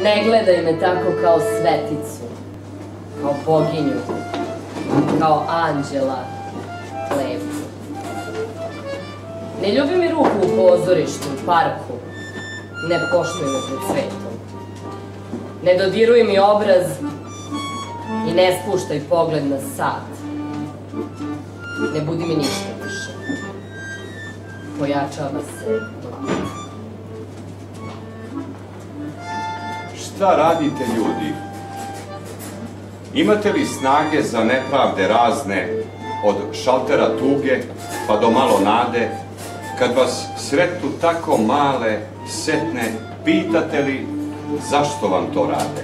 Ne gledaj me tako kao sveticu, kao boginju, kao anđela lepu. Ne ljubi mi ruku u pozorištu, u parku, ne poštuj me pred svetom. Ne dodiruj mi obraz i ne spuštaj pogled na sat. Ne budi mi ništa više. Pojačava se glas. Šta radite, ljudi? Imate li snage za nepravde razne, od šaltera tuge pa do malo nade? Kad vas sretnu tako male, setne, pitate li zašto vam to rade?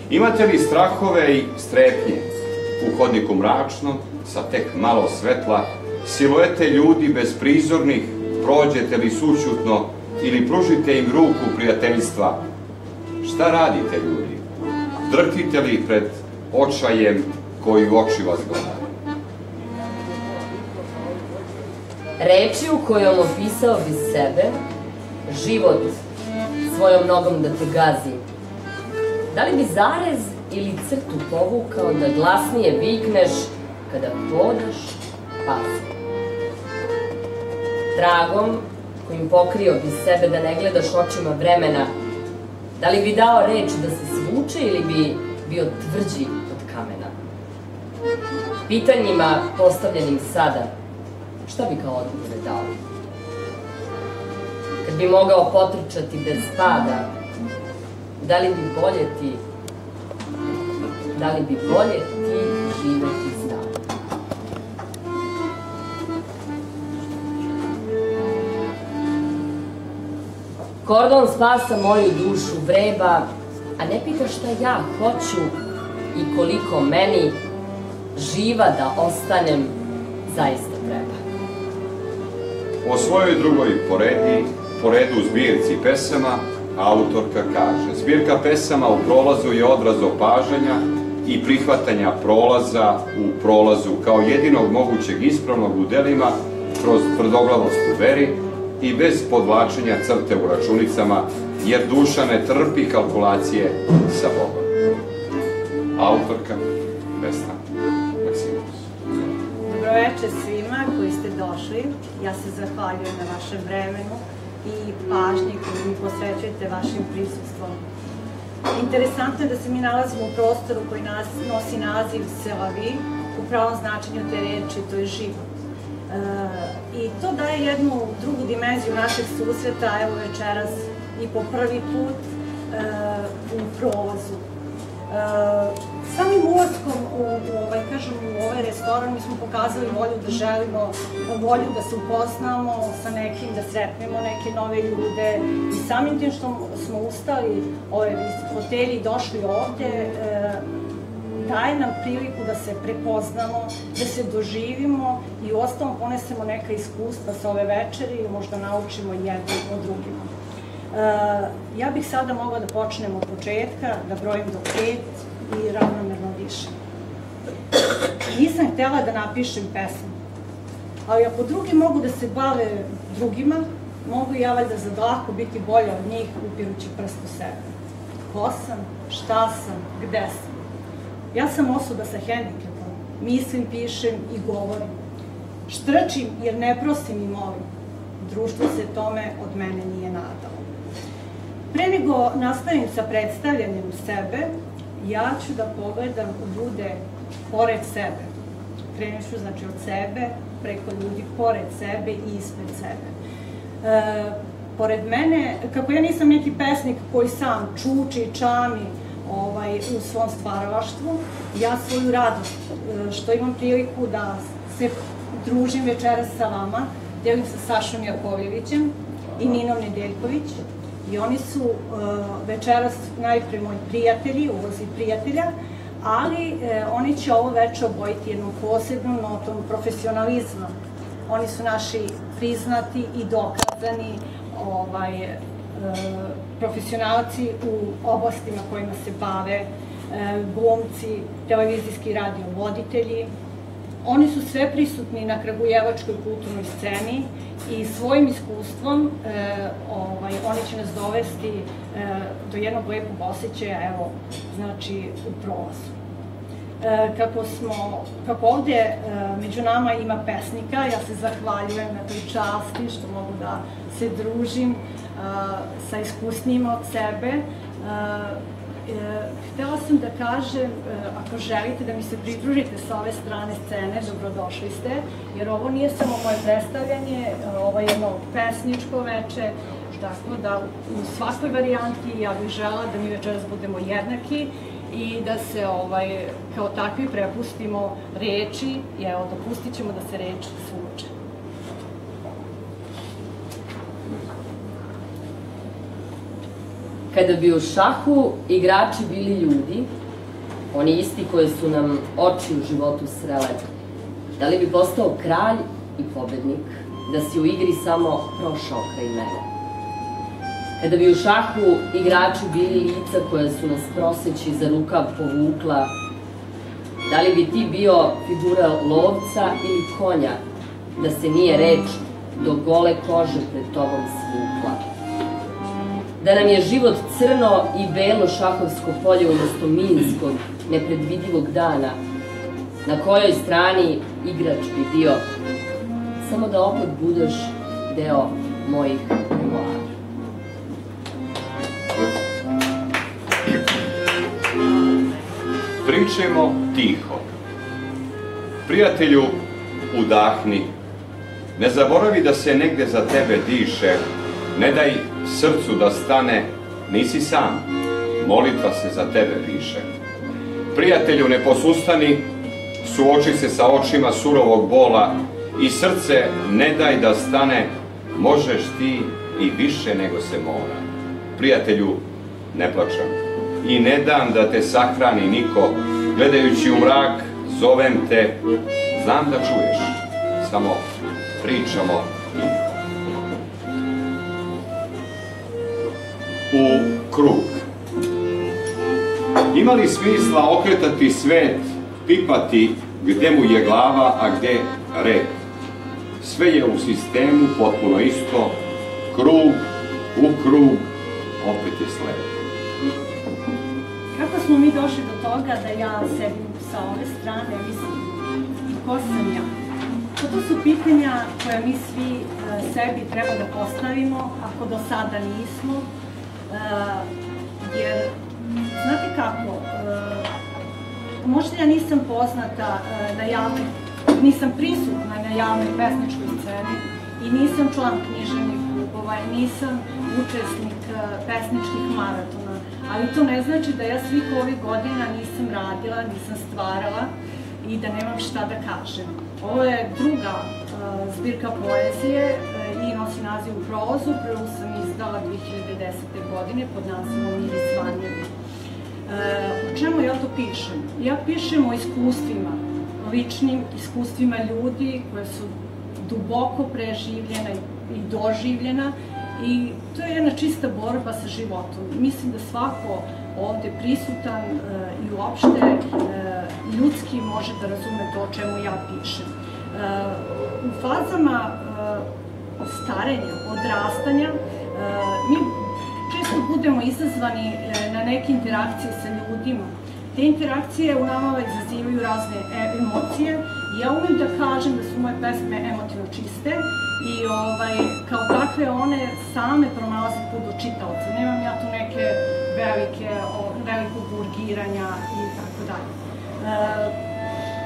Imate li strahove i strepnje? U hodniku mračnom, sa tek malo svetla, siluete ljudi bezprizornih, prođete li sućutno ili pružite im ruku prijateljstva? Šta radite, ljudi? Drhtite li pred očajem koji u oči vas gleda? Rečju kojom opisao bi sebe, život svojom nogom da te gazi. Da li bi zarez ili crtu povukao da glasnije vikneš kada podaš pazi? Tragom kojim pokrio bi sebe da ne gledaš očima vremena, da li bi dao reč da se svuče ili bi bio tvrđi od kamena? Pitanjima postavljenim sada, šta bi kao odgovore dao? Kad bi mogao potrčati bez pada, da li bi bolje ti živeti znao? Kordon spasa moju dušu vreba, a ne pita šta ja hoću i koliko meni živa da ostanem zaista treba. O svojoj drugoj po redu zbirci pesama, autorka kaže: zbirka pesama u prolazu je odraz opažanja i prihvatanja prolaza u prolazu kao jedinog mogućeg ispravnog u delima kroz tvrdoglavost u veri i bez podvlačenja crte u računicama, jer duša ne trpi kalkulacije sa Bogom. Autorka Vesna Maksimović. Dobroveče svima koji ste došli. Ja se zahvaljujem na vašem vremenu i pažnji koju mi posvećujete vašim prisustvom. Interesantno je da se mi nalazimo u prostoru koji nosi naziv Selavi, u pravom značenju te reči, to je život. I to daje jednu drugu dimenziju našeg susreta, evo večeras i po prvi put u prolazu. Samim ulaskom u ovaj restoran mi smo pokazali volju da želimo, volju da se upoznamo sa nekim, da sretnemo neke nove ljude i samim tim što smo ustali iz fotelji i došli ovde, daje nam priliku da se prepoznamo, da se doživimo i uostalom ponesemo neka iskustva sa ove večeri i možda naučimo jedni od drugima. Ja bih sada mogla da počnem od početka, da brojim do 5 i ravnomerno više. Nisam htela da napišem pesmu, ali ako drugi mogu da se bave drugima, mogu i ja valjda za dlaku biti bolja od njih upirući prst u sebe. Ko sam, šta sam, gde sam? Ja sam osoba sa hendikepom, mislim, pišem i govorim. Štrčim jer ne prosim i molim. Društvo se tome od mene nije nadalo. Pre nego nastavim sa predstavljanjem sebe, ja ću da pogledam ljude pored sebe. Krenut ću znači od sebe, preko ljudi pored sebe i ispred sebe. Pored mene, kako ja nisam neki pesnik koji sam čuči i čami u svom stvaralaštvu, ja svoju radost što imam priliku da se družim večeras sa vama, delim sa Sašom Jakovljevićem i Ninom Nedeljković. I oni su večeras najpre moji prijatelji, ulozi prijatelja, ali oni će ovo veče obojiti jednom posebnom notom profesionalizma. Oni su naši priznati i dokazani profesionalci u oblastima kojima se bave, glumci, televizijski radio voditelji. Oni su sve prisutni na kragujevačkoj kulturnoj sceni i svojim iskustvom oni će nas dovesti do jednog lepog osjećaja, evo, znači u prolazu. Kako ovde među nama ima pesnika, ja se zahvaljujem na toj časti što mogu da se družim sa iskusnijima od sebe. Htela sam da kažem, ako želite da mi se pridružite sa ove strane scene, dobrodošli ste, jer ovo nije samo moje predstavljanje, ovo je jedno pesničko veče, tako da u svakoj varijanti ja bih žela da mi večeras budemo jednaki i da se kao takvi prepustimo reči i evo, dopustit ćemo da se reč svuče. Kada bi u šahu igrači bili ljudi, oni isti koji su nam oči u životu srele, da li bi postao kralj i pobednik, da si u igri samo prošao kraj mene? Kada bi u šahu igrači bili lica koja su nas proseći za rukav povukla, da li bi ti bio figura lovca ili konja, da se nije reč do gole kože pred tobom svukla? Da nam je život crno i belo šahovsko polje umesto minskog, nepredvidivog dana, na kojoj strani igrač bi bio, samo da opet budeš deo mojih memoara. Pričajmo tiho. Prijatelju, udahni. Ne zaboravi da se negde za tebe diše. Ne daj srcu da stane, nisi sam. Molitva se za tebe piše. Prijatelju, ne posustani, suoči se sa očima surovog bola i srce ne daj da stane, možeš ti i više nego se mora. Prijatelju, ne plačam i ne dam da te sahrani niko, gledajući u mrak, zovem te, znam da čuješ, samo pričamo tiho. U krug. Ima li smisla okretati svet, pipati gde mu je glava, a gde rep? Sve je u sistemu potpuno isto, krug u krug, opet je sled. Kako smo mi došli do toga da ja sedim sa ove strane, mislim, ko sam ja? To su pitanja koja mi svi sebi treba da postavimo, ako do sada nismo, jer, znate kako, možda ja nisam poznata na javnoj, nisam prisutna na javnoj pesničkoj sceni i nisam član književnih klubova i nisam učesnik pesničkih maratona, ali to ne znači da ja svih ovih godina nisam radila, nisam stvarala i da nemam šta da kažem. Ovo je druga zbirka poezije i nosi naziv U prolazu, prvu sam izdala 2010. godine pod nazivom Miris Vanjevine. O čemu ja to pišem? Ja pišem o iskustvima, ličnim iskustvima ljudi koje su duboko preživljena i doživljena i to je jedna čista borba sa životom. Mislim da svako ovde prisutan i uopšte ljudski može da razume to o čemu ja pišem. U fazama starenja, odrastanja, mi često budemo izazvani na neke interakcije sa ljudima. Te interakcije u nama izazivaju razne emocije i ja umem da kažem da su moje pesme emotivno čiste i kao takve one same pronalaze put do čitaoca. Nemam ja tu neke velikog urgiranja i tako dalje.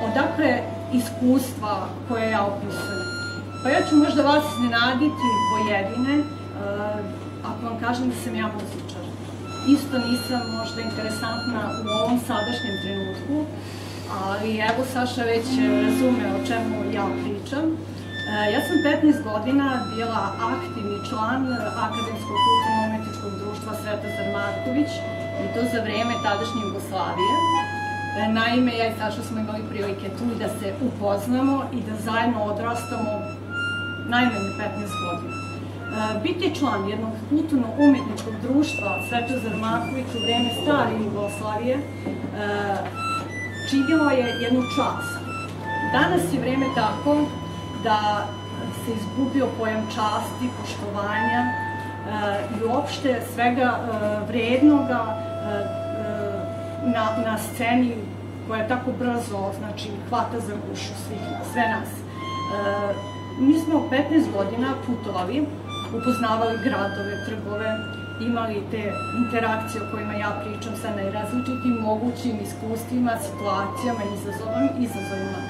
Odakle iskustva koje ja opisujem? Pa ja ću možda vas iznenaditi pojedine, ako vam kažem da sam ja muzičar. Isto nisam možda interesantna u ovom sadašnjem trenutku, ali evo Saša već razume o čemu ja pričam. Ja sam 15 godina bila aktivni član Akademskog kulturno-umetničkog društva Svetozar Marković i to za vreme tadašnje Jugoslavije. Naime, ja i Saša smo imali prilike tu da se upoznamo i da zajedno odrastamo najmanje 15 godina. Biti član jednog kulturno-umetničkog društva Svetozar Marković u vreme stare Jugoslavije činilo je jednu čast. Danas je vreme tako da se izgubio pojam časti, poštovanja i uopšte svega vrednoga na sceni koja tako brzo hvata za gušu sve nas. Mi smo 15 godina putovali, upoznavali gradove, trgove, imali te interakcije o kojima ja pričam sa najrazličitim mogućim iskustvima, situacijama, izazovima.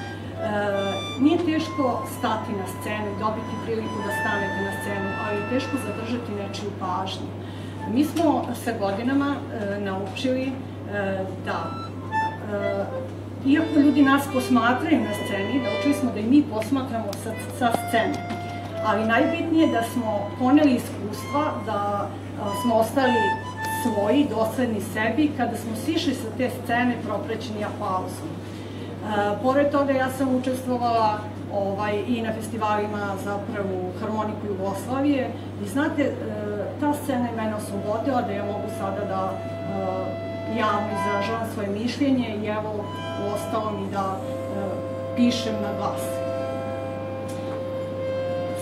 Nije teško stati na scenu i dobiti priliku da stanete na scenu, ali je teško zadržati nečiju pažnju. Mi smo sa godinama naučili da, iako ljudi nas posmatraju na sceni, naučili smo da i mi posmatramo sa scene. Ali najbitnije je da smo poneli iskustva, da smo ostali svoji, dosledni sebi, kada smo sišli sa te scene proprećeni aplauzom. Pored toga, ja sam učestvovala i na festivalima za prvu harmoniku Jugoslavije i znate, ta scena je mene oslobodila da ja mogu sada da javno izražavam svoje mišljenje i evo, uostalom i da pišem na glas.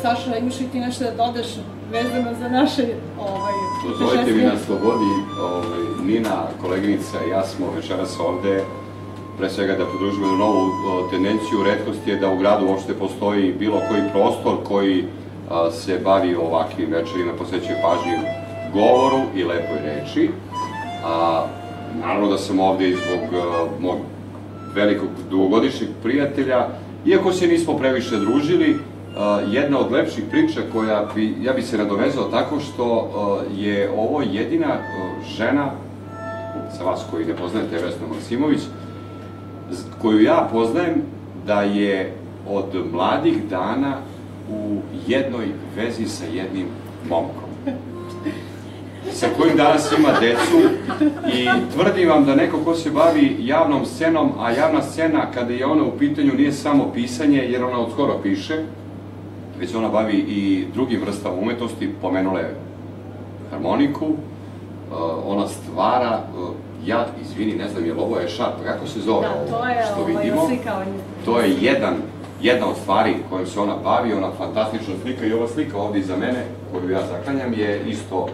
Saša, imaš li ti nešto da dodaš vezano za naše Dozvolite mi na slobodi, Nina, koleginica i ja smo večeras ovde pre svega da podružimo jednu novu tendenciju. Retkost je da u gradu uopšte postoji bilo koji prostor koji se bavi ovakvim večerima, posvećuje pažnju govoru i lepoj reči. Naravno da sam ovde i zbog mog velikog dugogodišnjeg prijatelja, iako se nismo previše družili, jedna od lepših priča koja ja bi se nadovezao tako što je ovo jedina žena, za vas koji ne poznajete Vesnu Maksimović, koju ja poznajem da je od mladih dana u jednoj vezi sa jednim momkom, sa kojim danas ima decu i tvrdim vam da neko ko se bavi javnom scenom, a javna scena kada je ona u pitanju nije samo pisanje, jer ona od skoro piše, već ona bavi i drugim vrstama umetnosti, pomenula je harmoniku, ona stvara, ja, izvini, ne znam, je li ovo je šarp, kako se zove ovo što vidimo? To je jedna od stvari kojom se ona bavi, ona fantastična slika i ova slika ovdje iza mene, koju ja zaklanjam, je isto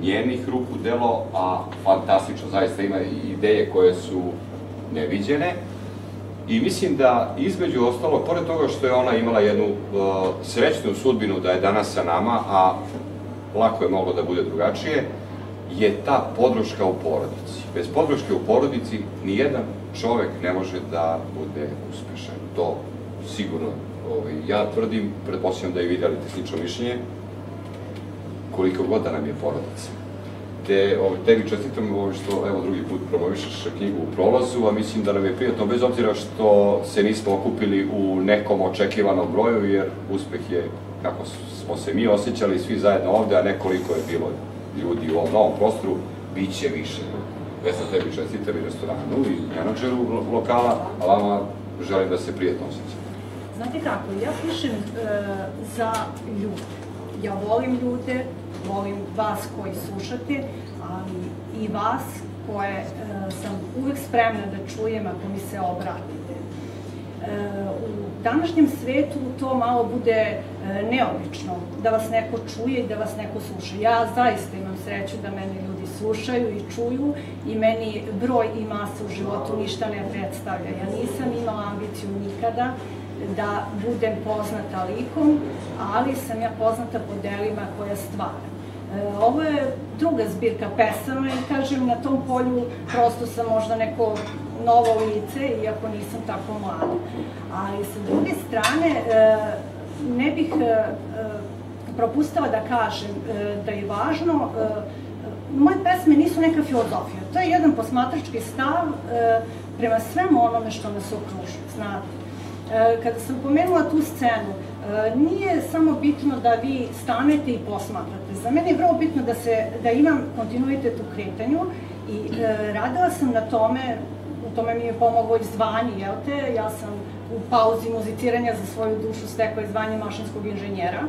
njenih ruku delo, a fantastično, zaista ima ideje koje su neviđene. I mislim da između ostalog, pored toga što je ona imala jednu srećnu sudbinu da je danas sa nama, a lako je moglo da bude drugačije, je ta podrška u porodici. Bez podrške u porodici nijedan čovek ne može da bude uspešan. To sigurno ja tvrdim, pretpostavljam da i vi delite slično mišljenje, koliko god da nam je porodica. Tebi čestitam što, evo, drugi put promovišeš knjigu u prolazu, a mislim da nam je prijatno, bez obzira što se nismo okupili u nekom očekivanom broju, jer uspeh je, kako smo se mi osjećali svi zajedno ovde, a nekoliko je bilo ljudi u ovom novom prostoru, bit će više. Vesna, tebi čestitam i restoranu i menadžeru lokala, a vama želim da se prijatno osjećam. Znate kako, ja pišem za ljude. Ja volim ljude, volim vas koji slušate, ali i vas koje sam uvek spremna da čujem ako mi se obratite. U današnjem svetu to malo bude neobično, da vas neko čuje i da vas neko sluša. Ja zaista imam sreću da mene ljudi slušaju i čuju i meni broj i masa u životu ništa ne predstavlja. Ja nisam imala ambiciju nikada da budem poznata likom, ali sam ja poznata po delima koja stvaram. Ovo je druga zbirka pesama i kažem, na tom polju prosto sam možda neko novo lice, iako nisam tako mlada. Ali sa druge strane, ne bih propustila da kažem da je važno, moje pesme nisu neka filozofija, to je jedan posmatrački stav prema svemu onome što nas okružuje, znate. Kada sam pomenula tu scenu, nije samo bitno da vi stanete i posmatrate. Za mene je vrlo bitno da imam kontinuitet u kretanju i radila sam na tome, u tome mi je pomoglo i zvanje, jel te? Ja sam u pauzi muziciranja za svoju dušu stekla zvanje mašinskog inženjera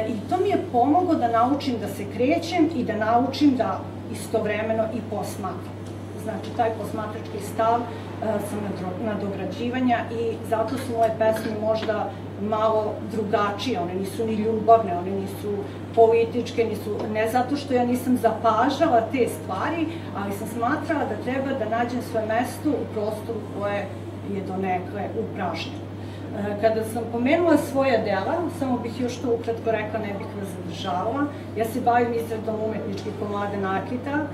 i to mi je pomoglo da naučim da se krećem i da naučim da istovremeno i posmatram. znači taj posmatrački stav sam nadograđivanja i zato su moje pesme možda malo drugačije, one nisu ni ljubavne, one nisu političke, ne zato što ja nisam zapažala te stvari, ali sam smatrala da treba da nađem svoje mesto u prostoru koje je donekle upražnjeno. Kada sam pomenula svoja dela, samo bih još to ukratko rekla, ne bih vas zadržavala, ja se bavim izradom umetničkih komada nakita,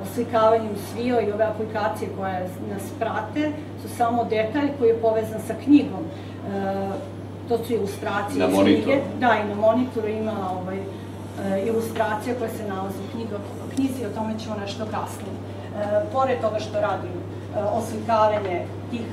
oslikavanjem svio i ove aplikacije koje nas prate su samo detalj koji je povezan sa knjigom. To su ilustracije iz knjige. Da, i na monitoru ima ilustracija koja se nalazi u knjizi, o tome ćemo nešto kasnije. Pored toga što radim oslikavanje tih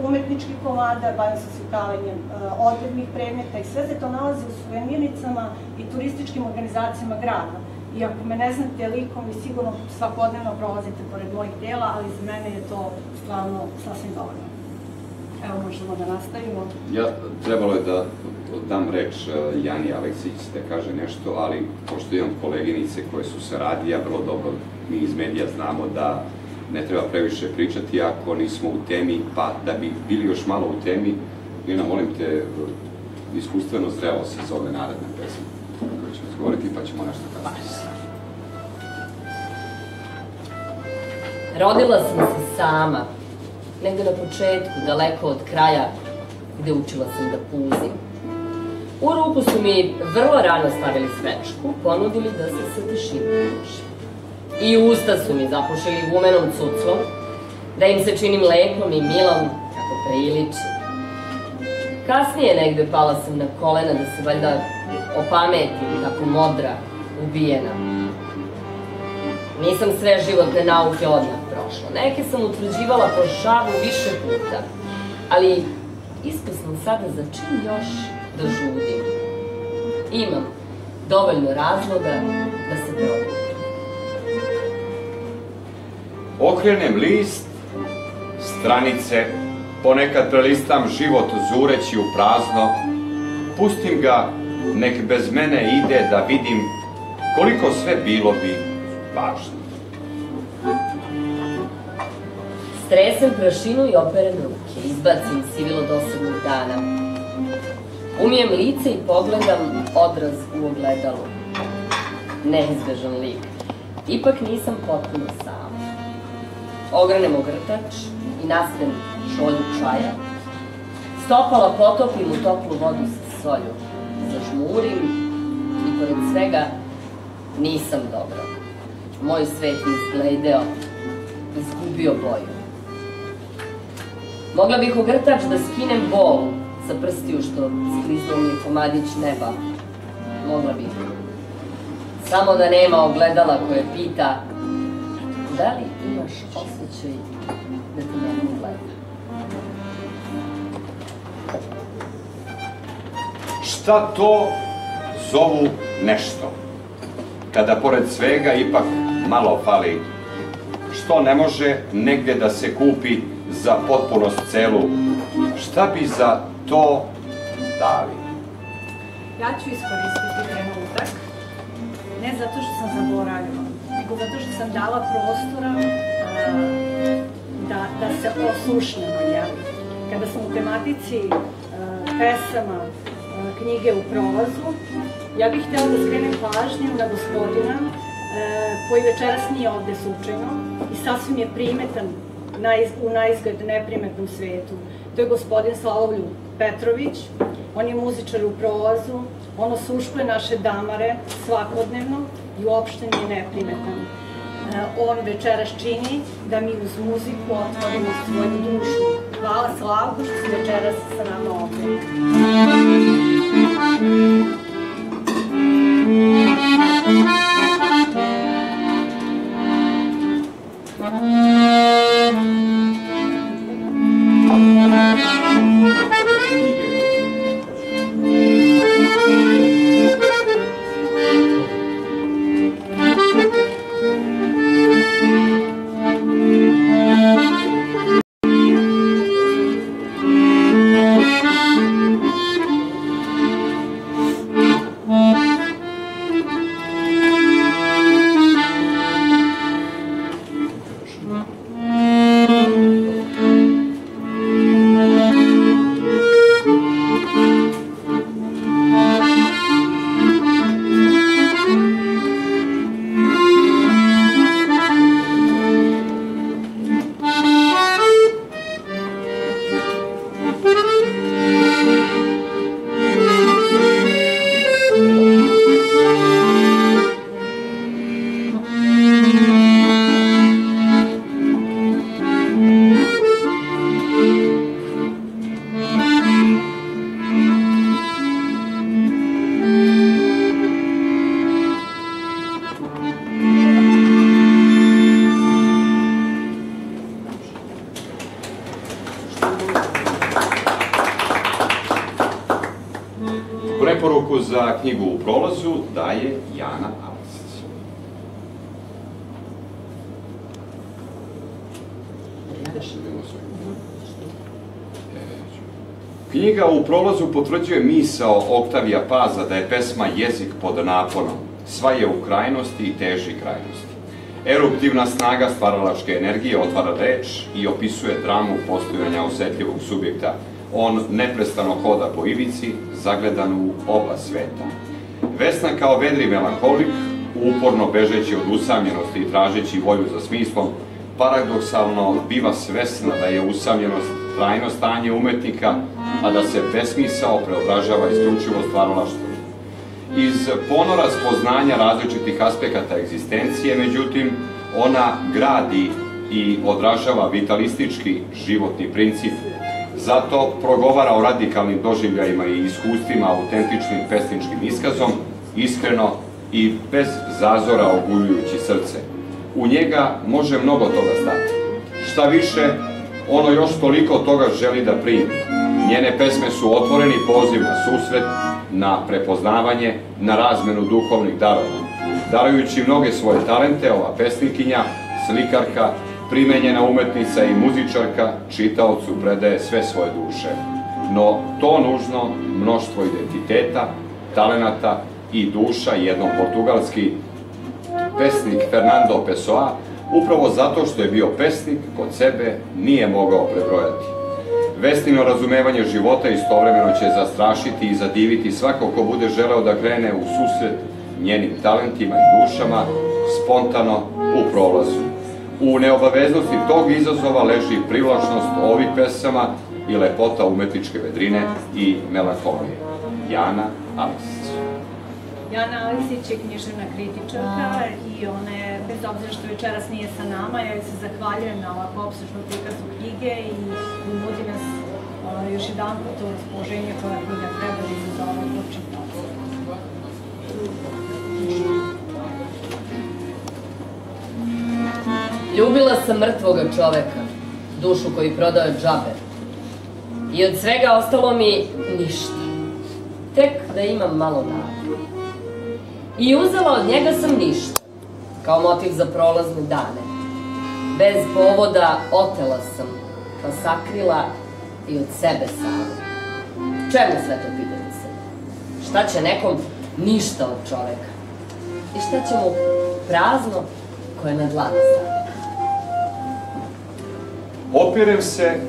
umetničkih komada, bavim se oslikavanjem odrednih predmeta i sve se to nalazi u suvenirnicama i turističkim organizacijama grada. I ako me ne znate likom, vi sigurno svakodnevno prolazite pored mojih dela, ali za mene je to stvarno sasvim dovoljno. Evo, možemo da nastavimo. Trebalo je da dam reč Jani Aleksić da kaže nešto, ali pošto imam koleginice koje su sa radija, vrlo dobro mi iz medija znamo da ne treba previše pričati ako nismo u temi, pa da bi bili još malo u temi, Nina, molim te, iskustveno zrelo se zove naredna pesma koju ćemo izgovoriti, pa ćemo nešto kasnije. Rodila sam se sama, negde na početku, daleko od kraja, gde učila sam da puzim. U ruku su mi vrlo rano stavili svečku, ponudili da se sa tišinom družim. I usta su mi zapušili gumenom cuclom, da im se činim lepom i milom, kako priliči. Kasnije negde pala sam na kolena da se valjda opametim, kako modra, ubijena. Nisam sve životne nauke odmah prošla. Neke sam utvrđivala po šavu više puta, ali iskusno sada za čim još da žudim. Imam dovoljno razloga da se probudim. Okrenem list, stranice, ponekad prelistam život zureći u prazno, pustim ga, nek bez mene ide da vidim koliko sve bilo bi važno. Stresem prašinu i operem ruke, izbacim sivilo dosadnog dana. Umijem lice i pogledam odraz u ogledalu. Neizbežan lik. Ipak nisam potpuno sama. Ogrenem ogrtač i naspem šolju čaja. Stopala potopim u toplu vodu sa solju. Zažmurim i pored svega nisam dobra. Moj svet je izgledeo, izgubio boju. Mogla bih ogrtač da skinem bol sa prstiju što skliznuo mi je komadić neba. Mogla bih. Samo da nema ogledala koje pita da li imaš osjećaj da te neko gleda. Šta to zovu nešto? Kada pored svega ipak malo fali, što ne može negde da se kupi za potpunost celu, šta bi za to dali? Ja ću iskoristiti trenutak, ne zato što sam zaboravila, nego zato što sam dala prostora da se oslušnemo. Kada sam u tematici pesama, knjige u prolazu, ja bih htjela da skrenem pažnju na gospodina koji večeras nije ovde slučajno i sasvim je primetan u naizgled neprimetnom svetu. To je gospodin Slavoljub Petrović, on je muzičar u prolazu, on osluškuje naše damare svakodnevno i uopšte nije neprimetan. On večeras čini da mi uz muziku otvorimo svoju dušu. Hvala Slavku što si večeras sa nama ovde. za knjigu U prolazu daje Jana Aleksić. Knjiga U prolazu potvrđuje misao Oktavija Paza da je pesma jezik pod naponom. Sva je u krajnosti i teži krajnosti. Eruptivna snaga stvaralačke energije otvara reč i opisuje dramu postojanja osetljivog subjekta. On neprestano hoda po ivici, zagledan u oba sveta. Vesna kao vedri melankolik, uporno bežeći od usamljenosti i tražeći volju za smislom, paradoksalno biva svesna da je usamljenost trajno stanje umetnika, a da se besmisao preobražava isključivo stvaralaštvo. Iz ponora spoznanja različitih aspekata egzistencije, međutim, ona gradi i odražava vitalistički životni princip. Zato progovara o radikalnim doživljajima i iskustvima autentičnim pesničkim iskazom, iskreno i bez zazora oguljujući srce. U njega može mnogo toga stati. Šta više, ono još toliko toga želi da primi. Njene pesme su otvoreni poziv na susret, na prepoznavanje, na razmenu duhovnih darova. Darujući mnoge svoje talente, ova pesnikinja, slikarka, primenjena umetnica i muzičarka, čitaocu predaje sve svoje duše. No to nužno mnoštvo identiteta, talenata i duša, jednom portugalski pesnik Fernando Pessoa, upravo zato što je bio pesnik, kod sebe nije mogao prebrojati. Vesnino razumevanje života istovremeno će zastrašiti i zadiviti svako ko bude želeo da krene u susret njenim talentima i dušama, spontano u prolazu. U neobaveznosti tog izazova leži privlačnost ovih pesama i lepota umetničke vedrine i melankolije. Jana Aleksić. Jana Aleksić je književna kritičarka i ona je, bez obzira što večeras nije sa nama, ja joj se zahvaljujem na ovako opsežnu prikazu knjige i nudi nas još jedan put to raspoloženje koja knjiga treba da izazove kod čitaoca. Ljubila sam mrtvoga čoveka, dušu koju prodao džabe. I od svega ostalo mi ništa. Tek da imam malo nade. I uzela od njega sam ništa, kao motiv za prolazne dane. Bez povoda otela sam, pa sakrila i od sebe same. Čemu sve to, pitam se? Šta će nekom ništa od čoveka? I šta će mu prazno koje na dlanu stane? Opirem se,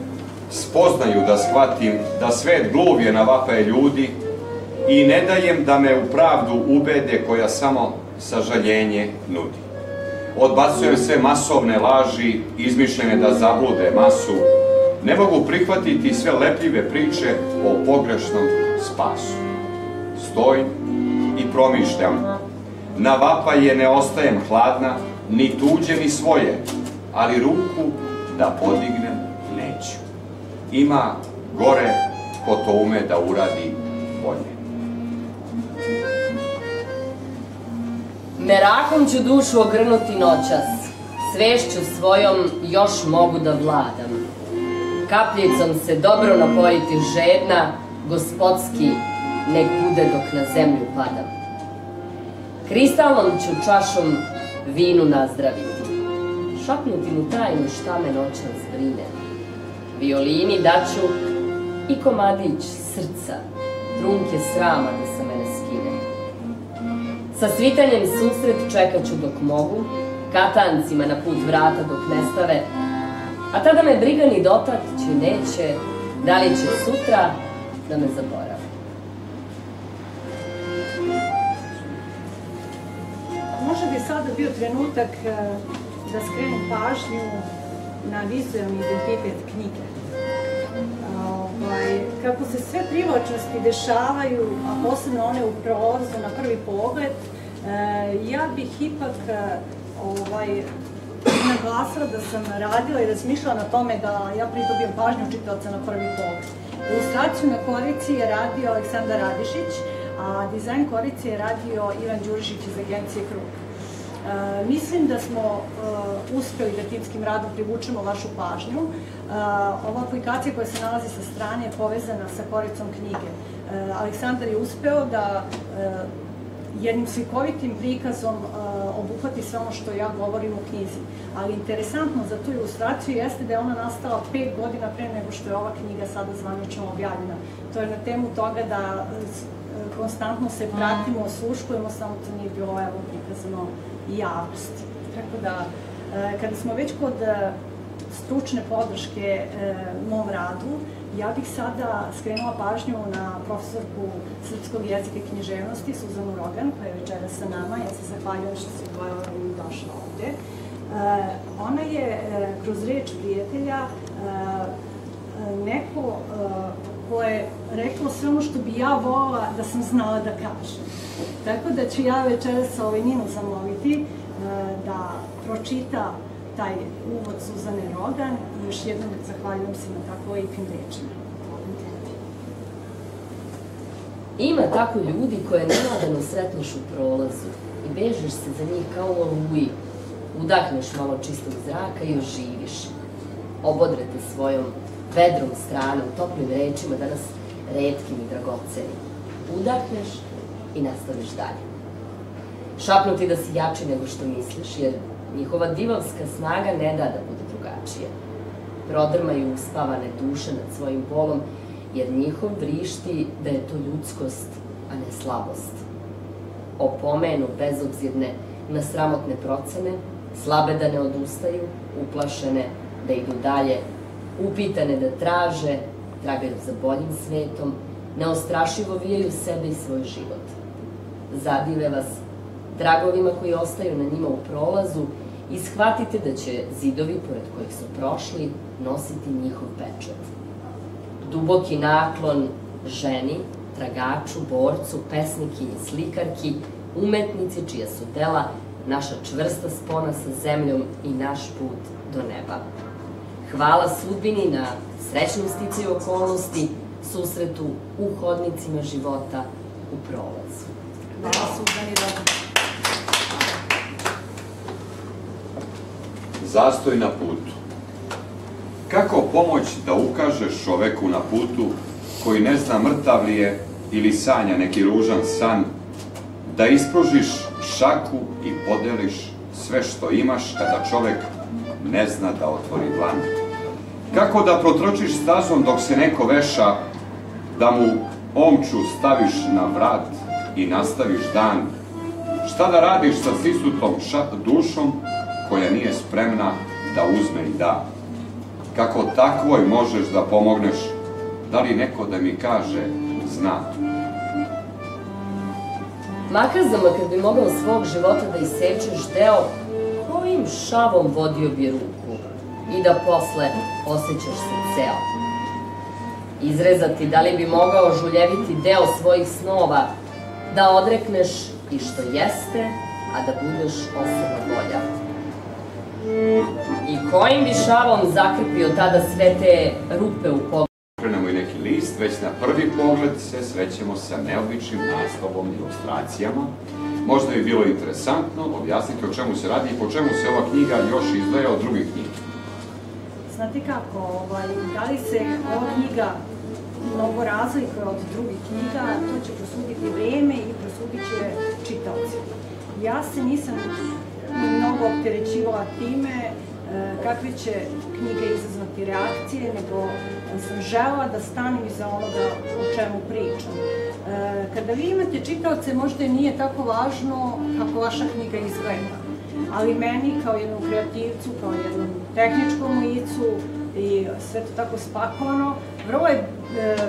spoznaju da shvatim da svet gluv je na vapaje ljudi i ne dajem da me u pravdu ubede koja samo sažaljenje nudi. Odbacujem sve masovne laži, izmišljene da zablude masu. Ne mogu prihvatiti sve lepljive priče o pogrešnom spasu. Stojim i promišljam. Na vapaje ne ostajem hladna, ni tuđe ni svoje, ali ruku da podignem neću. Ima gore ko to ume da uradi bolje. Merahom ću dušu ogrnuti noćas, svešću svojom još mogu da vladam. Kapljicom se dobro napojiti žedna, gospodski nek bude dok na zemlju padam. Kristalnom ću čašom vinu nazdraviti, šapnuti mu tajnu šta me noćas brine. Violini daću i komadić srca, trunke srama da sa mene skine. Sa svitanjem susret čekat ću dok mogu, katancima na put vrata dok ne stave, a tada me briga ni dotak će neće, da li će sutra da me zaborave. Možda bi sada bio trenutak da skrenem pažnju na vizualni identitet knjige. Kako se sve privlačnosti dešavaju, a posebno one u prolazu na prvi pogled, ja bih ipak naglasila da sam radila i razmišljala na tome da ja pridobijem pažnju čitaoca na prvi pogled. Ilustraciju na korici je radio Aleksandar Radišić, a dizajn korice je radio Ivan Đurišić iz agencije Krug. Mislim da smo uspeli da timskim radom privučemo vašu pažnju. Ova aplikacija koja se nalazi sa strane je povezana sa koricom knjige. Aleksandar je uspeo da jednim slikovitim prikazom obuhvati sve ono što ja govorim u knjizi. Ali interesantno za tu ilustraciju jeste da je ona nastala 5 godina pre nego što je ova knjiga sada zvanično objavljena. To je na temu toga da konstantno se pratimo, osluškujemo, samo to nije bilo prikazano i javnosti. Tako da, kada smo već kod stručne podrške mom radu, ja bih sada skrenula pažnju na profesorku srpskog jezika i književnosti Suzanu Rogan, koja je večera sa nama. Ja se zahvaljujem što se odvojila i došla ovde. Ona je kroz reč prijatelja neko ko je rekla sve ono što bi ja volila da sam znala da kažem. Tako da ću ja večeras Ninu zamoliti da pročita taj uvod Suzane Rogan i još jednom zahvaljujem se na tako lepim rečima. Ima tako ljudi koje nenadano sretneš u prolazu i bežiš se za njih kao u oluji. Udahneš malo čistog zraka i oživiš. Obodrete svojom vedrom stranom, toplim rečima, danas retkim i dragocenim. Udahneš i nastaviš dalje. Šapnu ti da si jači nego što misliš, jer njihova divovska snaga ne da da bude drugačija. Prodrmaju uspavane duše nad svojim bolom, jer njihov vrišti da je to ljudskost, a ne slabost. Opomenu bezobzirne na sramotne procene, slabe da ne odustaju, uplašene da idu dalje, upitane da traže, tragaju za boljim svetom, neostrašivo vijaju sebe i svoj život. Zadive vas tragovima koji ostaju na njima u prolazu i shvatite da će zidovi pored kojih su prošli nositi njihov pečat. Duboki naklon ženi, tragaču, borcu, pesnikinji, slikarki, umetnici čija su dela naša čvrsta spona sa zemljom i naš put do neba. Hvala sudbini na srećnom sticaju okolnosti, susretu u hodnicima života, u prolazu. Hvala Suzani Rogan. Zastoj na putu. Kako pomoći da ukažeš čoveku na putu koji ne zna mrtav li je ili sanja neki ružan san, da ispružiš šaku i podeliš sve što imaš kada čovek ne zna da otvori dlan? Kako da protročiš stazom dok se neko veša, da mu omču staviš na vrat i nastaviš dan? Šta da radiš sa stisnutom dušom koja nije spremna da uzme i da? Kako takvoj možeš da pomogneš? Da li neko da mi kaže, zna? Makazama kad bi mogao svog života da isečeš deo, kojim šavom vodio bi ruku i da posle osjećaš se ceo? Izrezati da li bi mogao žuljeviti deo svojih snova, da odrekneš i što jeste, a da budeš osoba volja? I kojim bi šavom zakrpio tada sve te rupe u pogledu? Okrenemo i neki list, već na prvi pogled se srećemo sa neobičnim naslovom i ilustracijama. Možda bi bilo interesantno objasniti o čemu se radi i po čemu se ova knjiga još izdvaja od drugih knjiga. Znate kako, da li se ova knjiga mnogo razlikuje od drugih knjiga, to će prosuditi vreme i prosudit će čitaoci. Ja se nisam mnogo opterećivala time kakve će knjige izazvati reakcije, nego sam želela da stanem iza onoga o čemu pričam. Kada vi imate čitaoce, možda i nije tako važno kako vaša knjiga izgleda, ali meni kao jednom kreativcu, kao jednom tehničkom licu i sve to tako spakovano, vrlo je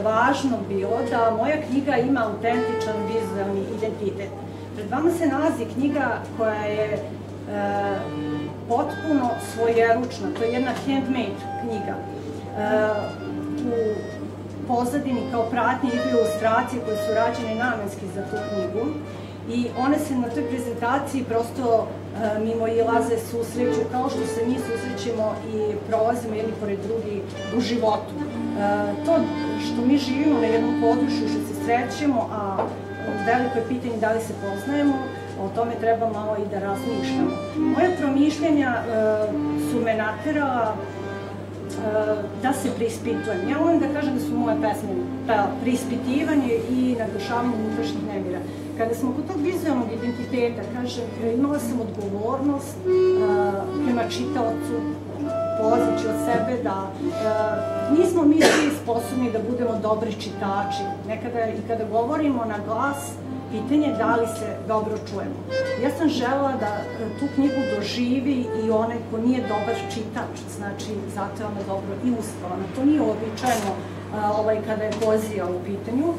važno bilo da moja knjiga ima autentičan vizualni identitet. Pred vama se nalazi knjiga koja je potpuno svojeručna, to je jedna handmade knjiga. U pozadini kao pratnje idu ilustracije koje su rađene namenski za tu knjigu i one se na toj prezentaciji prosto mimoilaze, susreću, kao što se mi susrećemo i prolazimo jedni pored drugi u životu. To što mi živimo na jednom području, što se srećemo, a veliko je pitanje da li se poznajemo, o tome treba malo i da razmišljamo. Moje promišljenja su me naterala da se preispitujem. Ja volim da kažem da su moje pesme preispitivanje i naglašavanje unutrašnjih nemira. Kada smo kod tog vizualnog identiteta, kažem, imala sam odgovornost prema čitaocu, polazeći od sebe da nismo mi svi sposobni da budemo dobri čitači. Nekada i kada govorimo na glas, pitanje je da li se dobro čujemo. Ja sam želela da tu knjigu doživi i onaj ko nije dobar čitač, znači zato je ona dobro ilustrovana. To nije uobičajeno kada je poezija u pitanju.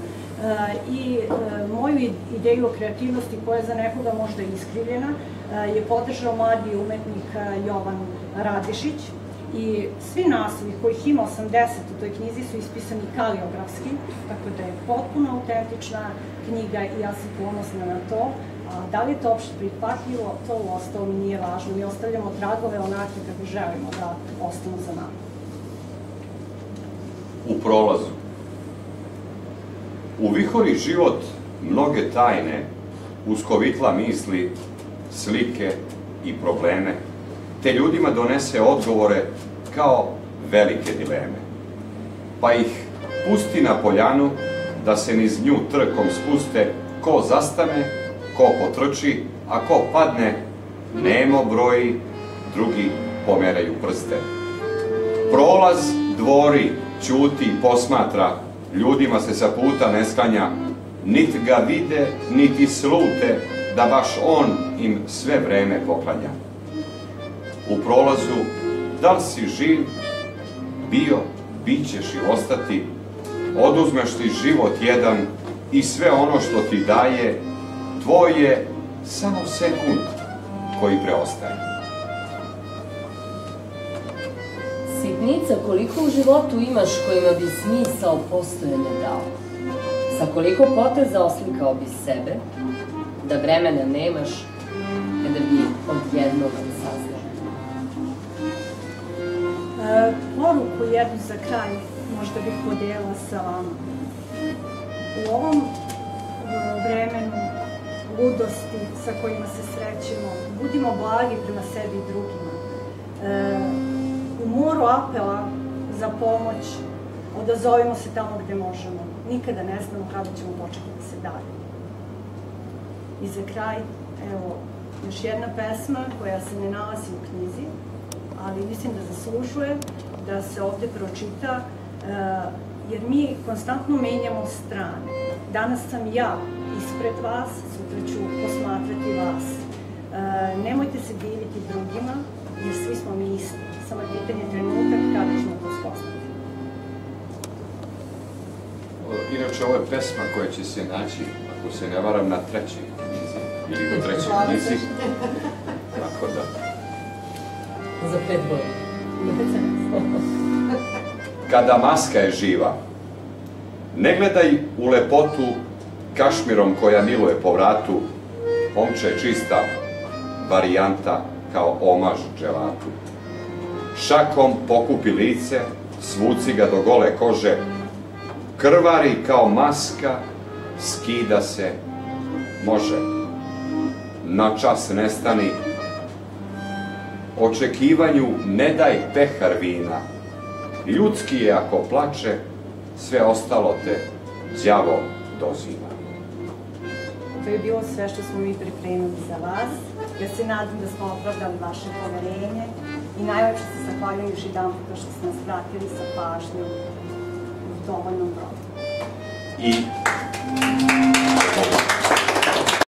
I moju ideju o kreativnosti, koja je za nekoga možda iskrivljena, je podržao mladi umetnik Jovan Radišić. I svi naslovi, kojih ima 80 u toj knjizi, su ispisani kaligrafski, tako da je potpuno autentična knjiga i ja sam ponosna na to. Da li je to opšte prihvatljivo, to u ostalom nije važno. Mi ostavljamo tragove onake kako želimo da ostanu za nama. U prolazu. Uvihori život mnoge tajne, uskovitla misli, slike i probleme, te ljudima donese odgovore kao velike dileme. Pa ih pusti na poljanu da se niz nju trkom spuste, ko zastane, ko potrči, a ko padne, nemo broji, drugi pomeraju prste. Prolaz dvori, ćuti i posmatra, ljudima se sa puta ne sklanja, niti ga vide, niti slute, da baš on im sve vreme poklanja. U prolazu, da li si živ, bio, bit ćeš i ostati, oduzmeš ti život jedan i sve ono što ti daje, tvoj je samo sekund koji preostaje. Sitnica koliko u životu imaš kojima bi smisao postojanja dao, sa koliko poteza oslikao bi sebe, da vremena nemaš kada bi odjednog saznao. Poruku jednu za kraj možda bih podijela sa vama. U ovom vremenu ludosti sa kojima se srećemo, budimo blagi prema sebi i drugima. U moru apela za pomoć odazovimo se tamo gde možemo. Nikada ne znamo kada ćemo početi da se dalje. I za kraj, evo, još jedna pesma koja se ne nalazi u knjizi, ali mislim da zaslužuje da se ovde pročita, jer mi konstantno menjamo strane. Danas sam ja ispred vas, sutra ću posmatrati vas. Nemojte se diviti drugima, jer svi smo mi isti. Samo je pitanje trenutak kada ćemo to spoznati. Inače, ovo je pesma koja će se naći, ako se ne varam, na trećoj knjizi, ili u trećoj knjizi. Tako da. Za 5 godina. Kada maska je živa, ne gledaj u lepotu kašmirom koja miluje po vratu, omča je čista varijanta kao omaž dželatu. Šakom pokupi lice, svuci ga do gole kože, krvari kao maska, skida se, može. Na čas nestani, očekivanju ne daj pehar vina, ljudski je ako plače, sve ostalo te đavo dozima. To je bilo sve što smo mi pripremili za vas. Ja se nadam da smo opravdali vaše poverenje i najlepše se zahvaljujem još jedan puta što ste nas pratili sa pažnjom u dovoljnom broju. I